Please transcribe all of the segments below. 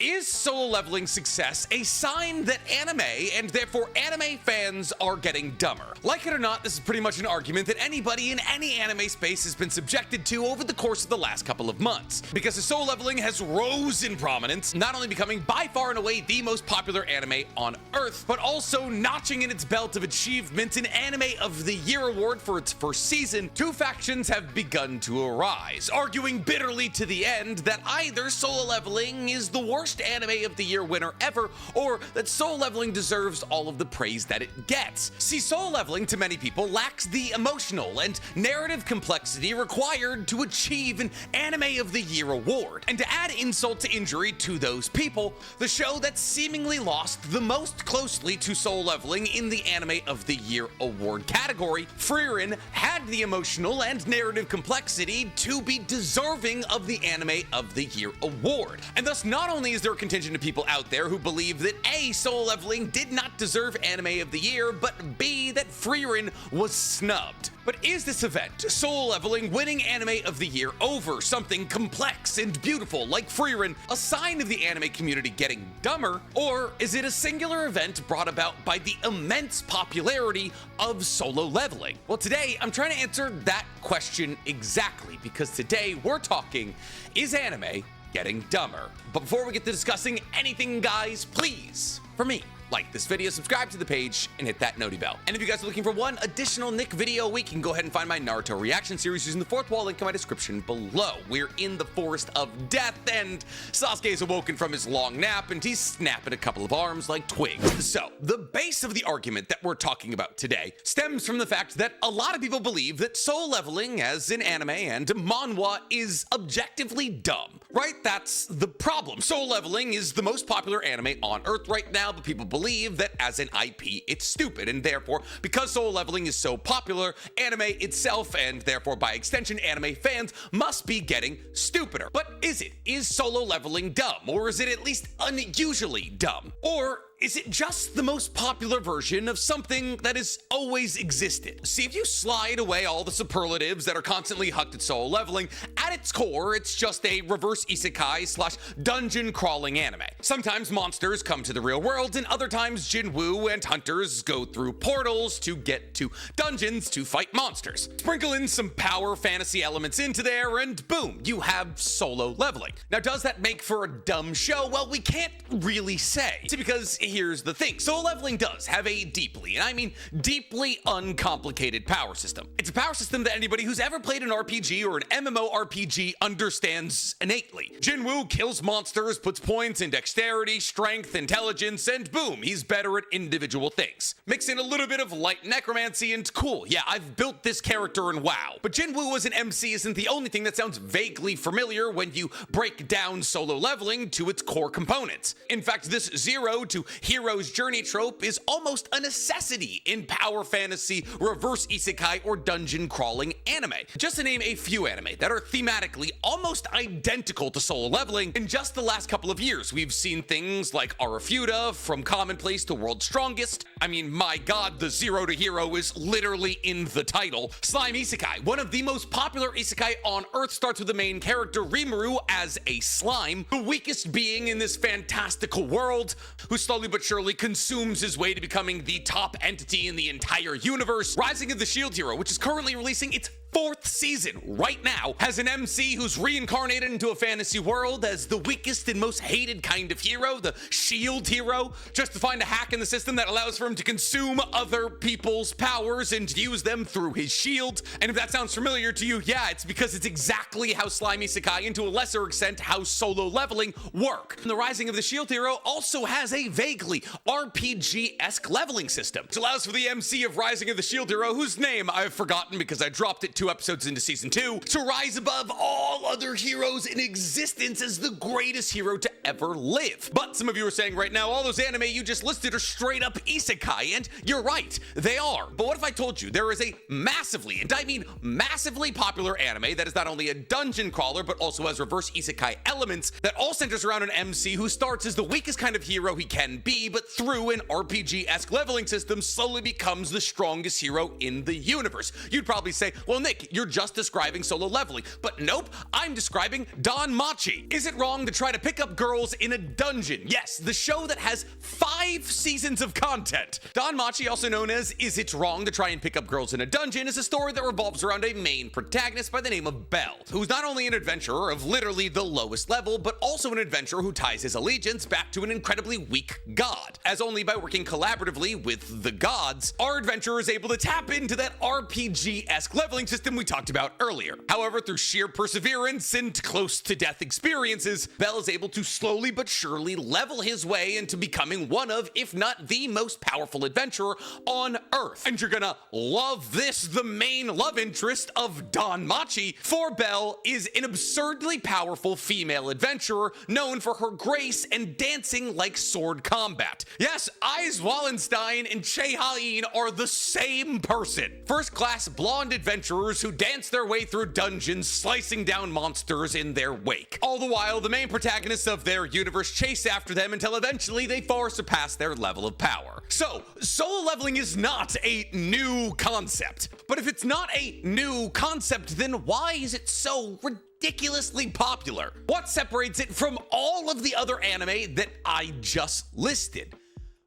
Is solo leveling success a sign that anime, and therefore anime fans, are getting dumber? Like it or not, this is pretty much an argument that anybody in any anime space has been subjected to over the course of the last couple of months. Because the solo leveling has rose in prominence, not only becoming by far and away the most popular anime on Earth, but also notching in its belt of achievements an Anime of the Year award for its first season. Two factions have begun to arise, arguing bitterly to the end that either solo leveling is the worst Anime of the Year winner ever, or that solo leveling deserves all of the praise that it gets. See, solo leveling to many people lacks the emotional and narrative complexity required to achieve an Anime of the Year award. And to add insult to injury to those people, the show that seemingly lost the most closely to solo leveling in the Anime of the Year award category, Frieren, had the emotional and narrative complexity to be deserving of the Anime of the Year award. And thus, not only is there a contingent of people out there who believe that A, solo leveling did not deserve Anime of the Year, but B, that Frieren was snubbed. But is this event, solo leveling winning Anime of the Year over something complex and beautiful like Frieren, a sign of the anime community getting dumber, or is it a singular event brought about by the immense popularity of solo leveling? Well, today I'm trying to answer that question exactly, because today we're talking, is anime getting dumber? But before we get to discussing anything, guys, please, for me, like this video, subscribe to the page, and hit that noti bell. And if you guys are looking for one additional Nick video a week, you can go ahead and find my Naruto reaction series using the fourth wall link in my description below. We're in the Forest of Death, and Sasuke is awoken from his long nap, and he's snapping a couple of arms like twigs. So, the base of the argument that we're talking about today stems from the fact that a lot of people believe that solo leveling, as in anime and manhwa, is objectively dumb. Right? That's the problem. Solo leveling is the most popular anime on Earth right now, but people believe that as an IP, it's stupid, and therefore, because solo leveling is so popular, anime itself, and therefore by extension, anime fans, must be getting stupider. But is it? Is solo leveling dumb? Or is it at least unusually dumb? Or is it just the most popular version of something that has always existed? See, if you slide away all the superlatives that are constantly hucked at solo leveling, at its core, it's just a reverse isekai / dungeon crawling anime. Sometimes monsters come to the real world, and other times Jinwoo and hunters go through portals to get to dungeons to fight monsters. Sprinkle in some power fantasy elements into there, and boom, you have solo leveling. Now, does that make for a dumb show? Well, we can't really say. See, because here's the thing. Solo leveling does have a deeply, and I mean deeply uncomplicated power system. It's a power system that anybody who's ever played an RPG or an MMORPG understands innately. Jinwoo kills monsters, puts points in dexterity, strength, intelligence, and boom, he's better at individual things. Mix in a little bit of light necromancy and cool, yeah, I've built this character in WoW. But Jinwoo as an MC isn't the only thing that sounds vaguely familiar when you break down solo leveling to its core components. In fact, this 0 to hero's journey trope is almost a necessity in power fantasy, reverse isekai, or dungeon crawling anime. Just to name a few anime that are thematically almost identical to solo leveling, in just the last couple of years, we've seen things like Arafuda, From Commonplace to World's Strongest. I mean, my god, the 0 to hero is literally in the title. Slime Isekai, one of the most popular isekai on Earth, starts with the main character Rimuru as a slime, the weakest being in this fantastical world, who slowly but surely consumes his way to becoming the top entity in the entire universe. Rising of the Shield Hero, which is currently releasing its fourth season right now, has an MC who's reincarnated into a fantasy world as the weakest and most hated kind of hero, the Shield Hero, just to find a hack in the system that allows for him to consume other people's powers and use them through his shield. And if that sounds familiar to you, yeah, it's because it's exactly how Slime Isekai, and to a lesser extent, how solo leveling work. And the Rising of the Shield Hero also has a vaguely RPG-esque leveling system, which allows for the MC of Rising of the Shield Hero, whose name I've forgotten because I dropped it 2 episodes into season 2, to rise above all other heroes in existence as the greatest hero to ever live. But some of you are saying right now, all those anime you just listed are straight up isekai, and you're right, they are. But what if I told you there is a massively, and I mean massively popular anime that is not only a dungeon crawler, but also has reverse isekai elements that all centers around an MC who starts as the weakest kind of hero he can be, but through an RPG-esque leveling system slowly becomes the strongest hero in the universe? You'd probably say, well, Nick, think you're just describing solo leveling, but nope, I'm describing Danmachi. Is it wrong to try to pick up girls in a dungeon? Yes, the show that has 5 seasons of content. Danmachi, also known as Is It Wrong to Try and Pick Up Girls in a Dungeon, is a story that revolves around a main protagonist by the name of Belle, who's not only an adventurer of literally the lowest level, but also an adventurer who ties his allegiance back to an incredibly weak god. As only by working collaboratively with the gods, our adventurer is able to tap into that RPG-esque leveling system we talked about earlier. However, through sheer perseverance and close to death experiences, Belle is able to slowly but surely level his way into becoming one of, if not the most powerful adventurer on Earth. And you're gonna love this, the main love interest of Danmachi, for Belle is an absurdly powerful female adventurer known for her grace and dancing like sword combat. Yes, Ais Wallenstein and Che Ha-in are the same person. First-class blonde adventurers who dance their way through dungeons, slicing down monsters in their wake. All the while, the main protagonists of their universe chase after them until eventually they far surpass their level of power. So, solo leveling is not a new concept. But if it's not a new concept, then why is it so ridiculously popular? What separates it from all of the other anime that I just listed?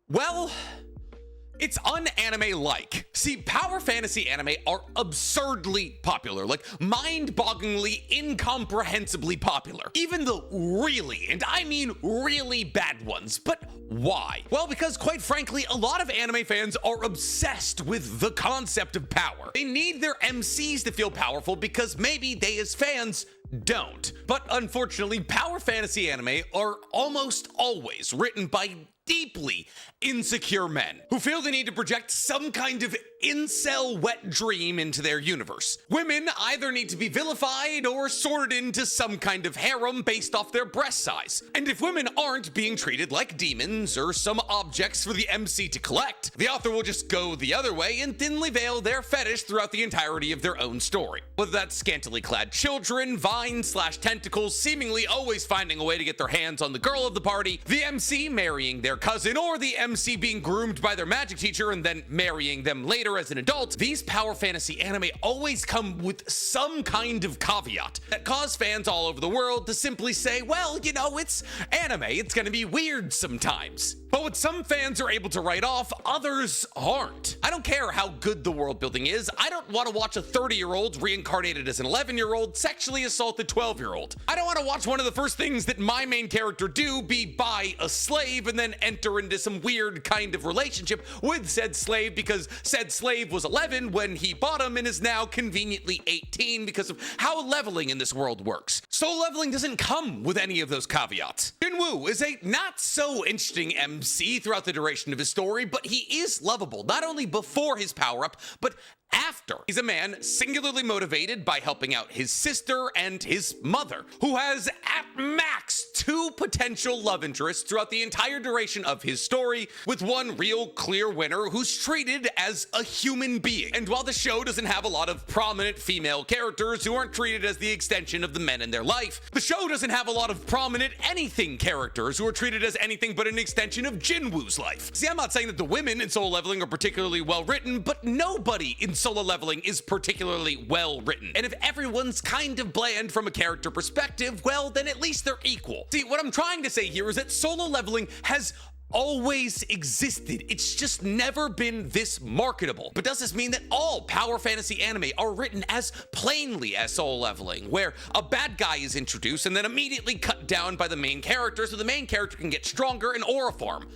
Well, it's un-anime-like. See, power fantasy anime are absurdly popular, like mind-bogglingly, incomprehensibly popular. Even the really, and I mean really bad ones. But why? Well, because quite frankly, a lot of anime fans are obsessed with the concept of power. They need their MCs to feel powerful because maybe they as fans don't. But unfortunately, power fantasy anime are almost always written by deeply insecure men who feel the need to project some kind of incel wet dream into their universe. Women either need to be vilified or sorted into some kind of harem based off their breast size. And if women aren't being treated like demons or some objects for the MC to collect, the author will just go the other way and thinly veil their fetish throughout the entirety of their own story. Whether that's scantily clad children, vines/tentacles seemingly always finding a way to get their hands on the girl of the party, the MC marrying their cousin, or the MC being groomed by their magic teacher and then marrying them later as an adult, these power fantasy anime always come with some kind of caveat that cause fans all over the world to simply say, well, you know, it's anime, it's gonna be weird sometimes. But what some fans are able to write off, others aren't. I don't care how good the world building is, I don't want to watch a 30-year-old reincarnated as an 11-year-old sexually assault a 12-year-old. I don't want to watch one of the first things that my main character do be buy a slave and then enter into some weird kind of relationship with said slave because said slave was 11 when he bought him and is now conveniently 18 because of how leveling in this world works. Solo leveling doesn't come with any of those caveats. Jinwoo is a not so interesting MC throughout the duration of his story, but he is lovable, not only before his power-up, but after. He's a man singularly motivated by helping out his sister and his mother, who has at max 2 potential love interests throughout the entire duration of his story, with one real clear winner who's treated as a human being. And while the show doesn't have a lot of prominent female characters who aren't treated as the extension of the men in their life, the show doesn't have a lot of prominent anything characters who are treated as anything but an extension of Jinwoo's life. See, I'm not saying that the women in Solo Leveling are particularly well written, but nobody in Solo Leveling is particularly well written. And if everyone's kind of bland from a character perspective, well, then at least they're equal. See, what I'm trying to say here is that Solo Leveling has always existed. It's just never been this marketable. But does this mean that all power fantasy anime are written as plainly as Solo Leveling, where a bad guy is introduced and then immediately cut down by the main character so the main character can get stronger in aura form?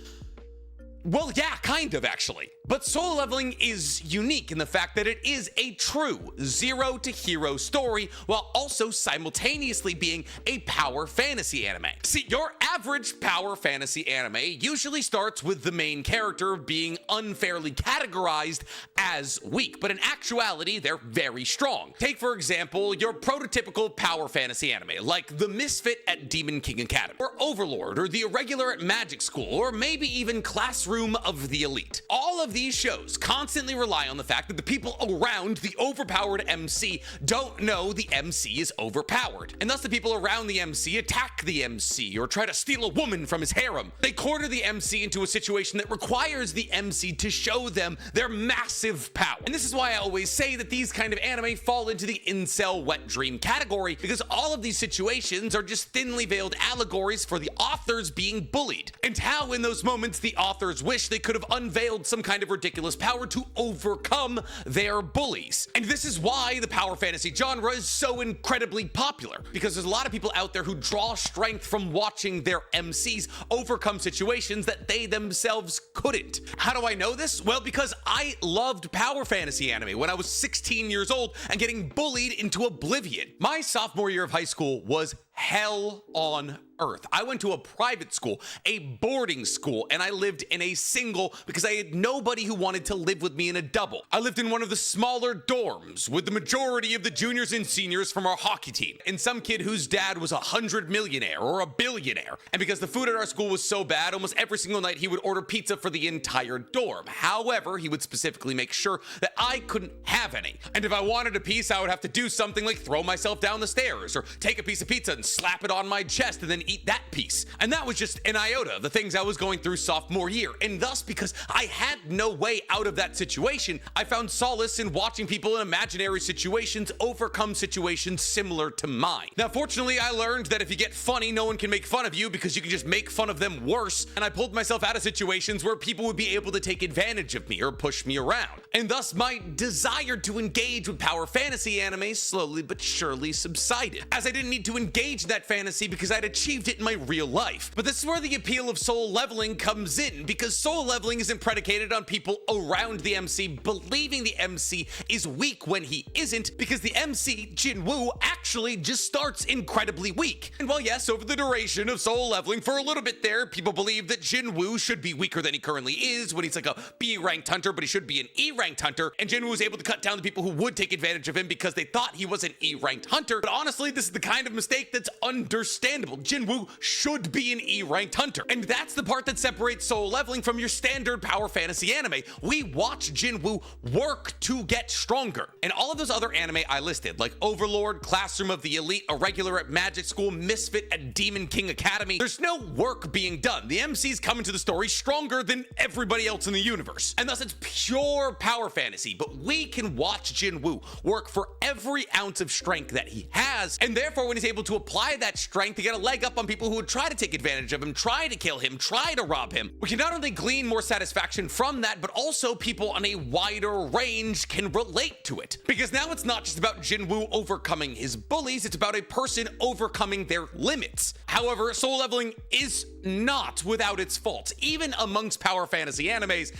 Well, yeah, kind of, actually. But Solo Leveling is unique in the fact that it is a true zero-to-hero story while also simultaneously being a power fantasy anime. See, your average power fantasy anime usually starts with the main character being unfairly categorized as weak, but in actuality, they're very strong. Take, for example, your prototypical power fantasy anime, like the Misfit at Demon King Academy, or Overlord, or the Irregular at Magic School, or maybe even Classroom of the Elite. All of these shows constantly rely on the fact that the people around the overpowered MC don't know the MC is overpowered, and thus the people around the MC attack the MC or try to steal a woman from his harem. They corner the MC into a situation that requires the MC to show them their massive power. And this is why I always say that these kind of anime fall into the incel wet dream category, because all of these situations are just thinly veiled allegories for the authors being bullied, and how in those moments the authors wish they could have unveiled some kind of ridiculous power to overcome their bullies. And this is why the power fantasy genre is so incredibly popular, because there's a lot of people out there who draw strength from watching their MCs overcome situations that they themselves couldn't. How do I know this? Well, because I loved power fantasy anime when I was 16 years old and getting bullied into oblivion. My sophomore year of high school was hell on earth. I went to a private school, a boarding school, and I lived in a single because I had nobody who wanted to live with me in a double. I lived in one of the smaller dorms with the majority of the juniors and seniors from our hockey team, and some kid whose dad was 100 millionaire or a billionaire. And because the food at our school was so bad, almost every single night he would order pizza for the entire dorm. However, he would specifically make sure that I couldn't have any. And if I wanted a piece, I would have to do something like throw myself down the stairs or take a piece of pizza and slap it on my chest and then eat that piece. And that was just an iota of the things I was going through sophomore year. And thus, because I had no way out of that situation, I found solace in watching people in imaginary situations overcome situations similar to mine. Now, fortunately, I learned that if you get funny, no one can make fun of you because you can just make fun of them worse. And I pulled myself out of situations where people would be able to take advantage of me or push me around. And thus, my desire to engage with power fantasy anime slowly but surely subsided, as I didn't need to engage that fantasy because I'd achieved it in my real life. But this is where the appeal of soul leveling comes in, because soul leveling isn't predicated on people around the MC believing the MC is weak when he isn't, because the MC, Jinwoo, actually just starts incredibly weak. And while yes, over the duration of soul leveling, for a little bit there, people believe that Jinwoo should be weaker than he currently is when he's like a B-ranked hunter, but he should be an E-ranked hunter, and Jinwoo was able to cut down the people who would take advantage of him because they thought he was an E-ranked hunter. But honestly, this is the kind of mistake that's understandable. Jinwoo should be an E-ranked hunter. And that's the part that separates soul leveling from your standard power fantasy anime. We watch Jinwoo work to get stronger. And all of those other anime I listed, like Overlord, Classroom of the Elite, Irregular at Magic School, Misfit at Demon King Academy, there's no work being done. The MCs come into the story stronger than everybody else in the universe. And thus it's pure power fantasy, but we can watch Jinwoo work for every ounce of strength that he has, and therefore when he's able to apply that strength to get a leg up on people who would try to take advantage of him, try to kill him, try to rob him, we can not only glean more satisfaction from that, but also people on a wider range can relate to it. Because now it's not just about Jinwoo overcoming his bullies, it's about a person overcoming their limits. However, soul leveling is not without its faults. Even amongst power fantasy animes,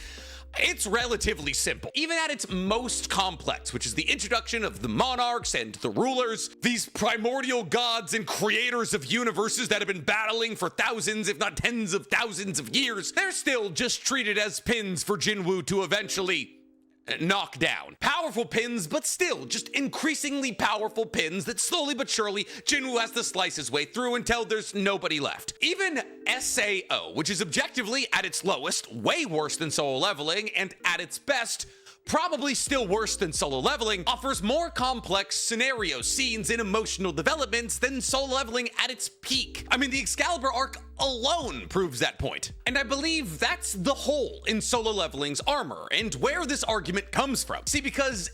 it's relatively simple. Even at its most complex, which is the introduction of the monarchs and the rulers, these primordial gods and creators of universes that have been battling for thousands, if not tens of thousands of years, they're still just treated as pins for Jinwoo to eventually knock down. Powerful pins, but still just increasingly powerful pins that slowly but surely Jinwoo has to slice his way through until there's nobody left. Even SAO, which is objectively at its lowest, way worse than soul leveling, and at its best, probably still worse than solo leveling, offers more complex scenario scenes and emotional developments than solo leveling at its peak. I mean, the Excalibur arc alone proves that point. And I believe that's the hole in solo leveling's armor and where this argument comes from. See, because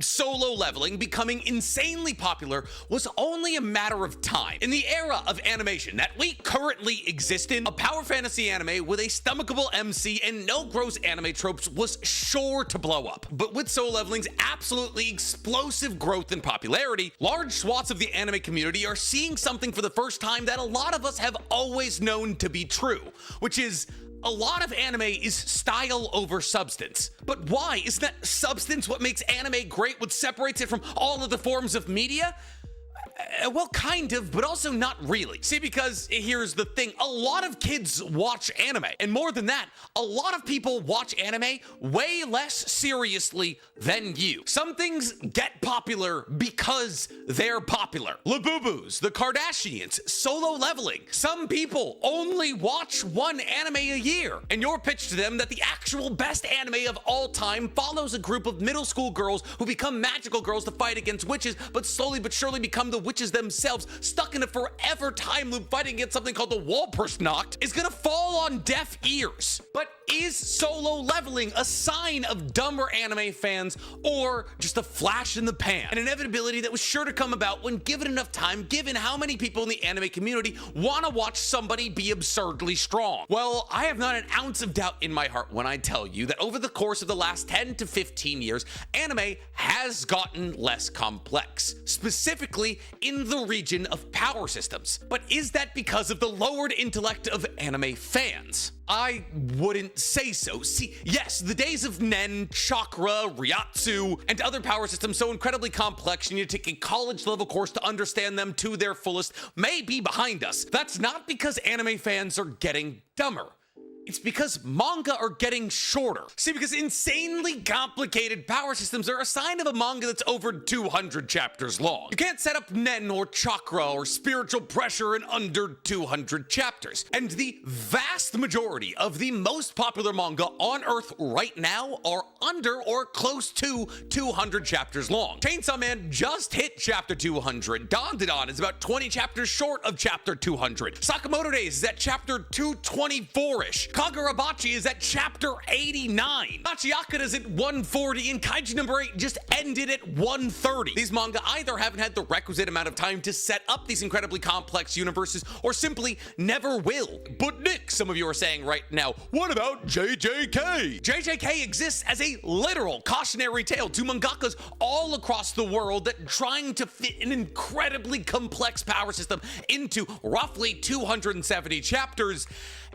solo leveling becoming insanely popular was only a matter of time. In the era of animation that we currently exist in, a power fantasy anime with a stomachable MC and no gross anime tropes was sure to blow up. But with solo leveling's absolutely explosive growth and popularity, large swaths of the anime community are seeing something for the first time that a lot of us have always known to be true, which is a lot of anime is style over substance. But why? Isn't that substance what makes anime great, what separates it from all of the forms of media? Well, kind of, but also not really. See, because here's the thing. A lot of kids watch anime. And more than that, a lot of people watch anime way less seriously than you. Some things get popular because they're popular. Labubu's, the Kardashians, Solo Leveling. Some people only watch one anime a year. And your pitch to them that the actual best anime of all time follows a group of middle school girls who become magical girls to fight against witches, but slowly but surely become the witches themselves, stuck in a forever time loop fighting against something called the Walpurgisnacht, is gonna fall on deaf ears. But is Solo Leveling a sign of dumber anime fans, or just a flash in the pan? An inevitability that was sure to come about when given enough time, given how many people in the anime community want to watch somebody be absurdly strong. Well, I have not an ounce of doubt in my heart when I tell you that over the course of the last 10 to 15 years, anime has gotten less complex, specifically in the region of power systems. But is that because of the lowered intellect of anime fans? I wouldn't say so. See, yes, the days of Nen, Chakra, Ryatsu, and other power systems so incredibly complex you need to take a college-level course to understand them to their fullest may be behind us. That's not because anime fans are getting dumber. It's because manga are getting shorter. See, because insanely complicated power systems are a sign of a manga that's over 200 chapters long. You can't set up Nen or Chakra or spiritual pressure in under 200 chapters. And the vast majority of the most popular manga on Earth right now are under or close to 200 chapters long. Chainsaw Man just hit chapter 200. Dandadan is about 20 chapters short of chapter 200. Sakamoto Days is at chapter 224-ish. Kagurabachi is at chapter 89. Machiakata is at 140, and Kaiju number 8 just ended at 130. These manga either haven't had the requisite amount of time to set up these incredibly complex universes, or simply never will. But Nick, some of you are saying right now, what about JJK? JJK exists as a literal cautionary tale to mangakas all across the world that trying to fit an incredibly complex power system into roughly 270 chapters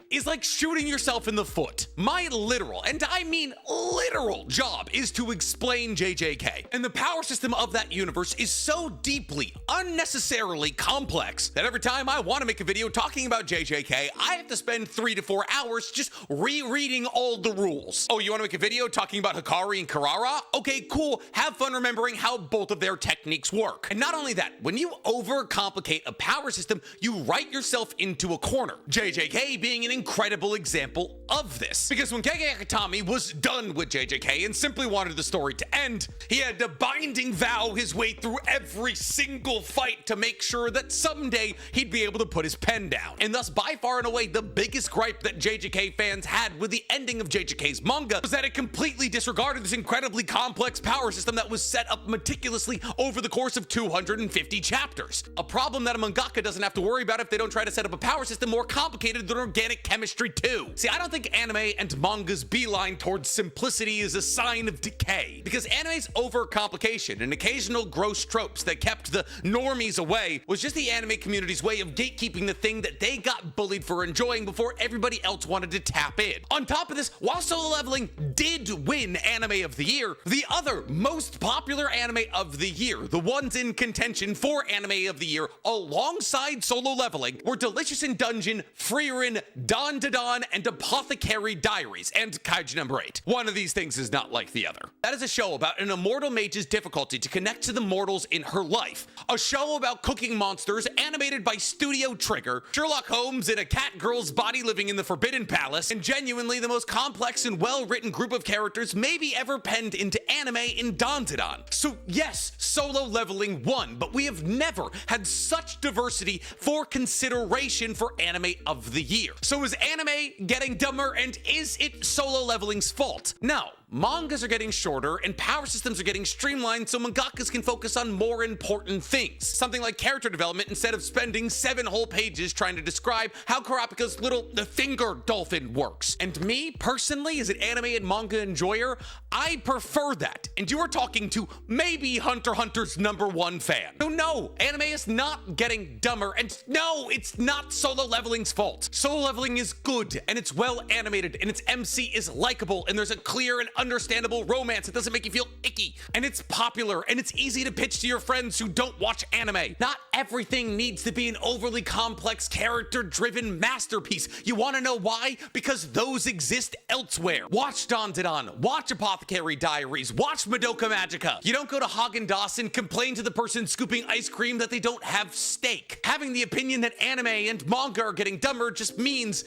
is like shooting yourself in the foot. My literal, and I mean literal, job is to explain JJK. And the power system of that universe is so deeply, unnecessarily complex that every time I want to make a video talking about JJK, I have to spend 3 to 4 hours just rereading all the rules. Oh, you want to make a video talking about Hikari and Karara? Okay, cool. Have fun remembering how both of their techniques work. And not only that, when you overcomplicate a power system, you write yourself into a corner. JJK being an incredible example of this. Because when Gege Akutami was done with JJK and simply wanted the story to end, he had to binding vow his way through every single fight to make sure that someday he'd be able to put his pen down. And thus, by far and away, the biggest gripe that JJK fans had with the ending of JJK's manga was that it completely disregarded this incredibly complex power system that was set up meticulously over the course of 250 chapters. A problem that a mangaka doesn't have to worry about if they don't try to set up a power system more complicated than organic chemistry too. See, I don't think anime and manga's beeline towards simplicity is a sign of decay, because anime's overcomplication and occasional gross tropes that kept the normies away was just the anime community's way of gatekeeping the thing that they got bullied for enjoying before everybody else wanted to tap in. On top of this, while Solo Leveling did win Anime of the Year, the other most popular anime of the year, the ones in contention for Anime of the Year alongside Solo Leveling, were Delicious in Dungeon, Frieren, Dandadan, and Apothecary Diaries, and Kaiju number 8. One of these things is not like the other. That is a show about an immortal mage's difficulty to connect to the mortals in her life. A show about cooking monsters animated by Studio Trigger, Sherlock Holmes in a cat girl's body living in the Forbidden Palace, and genuinely the most complex and well-written group of characters maybe ever penned into anime in Dandadan. So yes, Solo Leveling won, but we have never had such diversity for consideration for Anime of the Year. So is anime getting dumber, and is it Solo Leveling's fault? No. Mangas are getting shorter and power systems are getting streamlined so mangakas can focus on more important things. Something like character development instead of spending 7 whole pages trying to describe how Kurapika's little finger dolphin works. And me, personally, as an anime and manga enjoyer, I prefer that. And you are talking to maybe Hunter x Hunter's #1 fan. So no, anime is not getting dumber, and no, it's not Solo Leveling's fault. Solo Leveling is good, and it's well animated, and its MC is likable, and there's a clear and understandable romance that doesn't make you feel icky. And it's popular, and it's easy to pitch to your friends who don't watch anime. Not everything needs to be an overly complex, character-driven masterpiece. You want to know why? Because those exist elsewhere. Watch Dandadan, watch Apothecary Diaries, watch Madoka Magica. You don't go to Haagen-Dazs and complain to the person scooping ice cream that they don't have steak. Having the opinion that anime and manga are getting dumber just means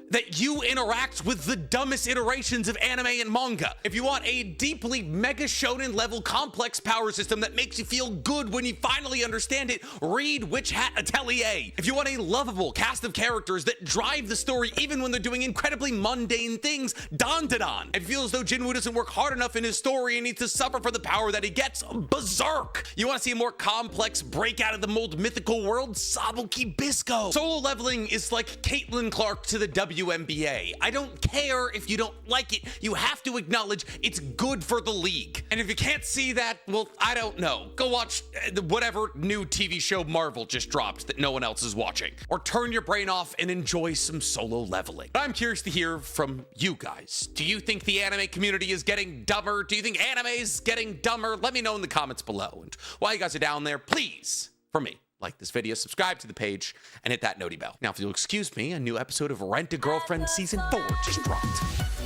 that you interact with the dumbest iterations of anime and manga. If you want a deeply mega shonen level complex power system that makes you feel good when you finally understand it, read Witch Hat Atelier. If you want a lovable cast of characters that drive the story even when they're doing incredibly mundane things, Dandadan. It feels as though Jinwoo doesn't work hard enough in his story and needs to suffer for the power that he gets, Berserk. You want to see a more complex break out of the mold mythical world, Sabuki Bisco. Solo leveling is like Caitlin Clark to the WNBA. I don't care if you don't like it. You have to acknowledge it's good for the league. And if you can't see that, well, I don't know. Go watch whatever new TV show Marvel just dropped that no one else is watching. Or turn your brain off and enjoy some solo leveling. I'm curious to hear from you guys. Do you think the anime community is getting dumber? Do you think anime is getting dumber? Let me know in the comments below. And while you guys are down there, please, for me, like this video, subscribe to the page, and hit that noti bell. Now, if you'll excuse me, a new episode of Rent a Girlfriend Season 4 just dropped.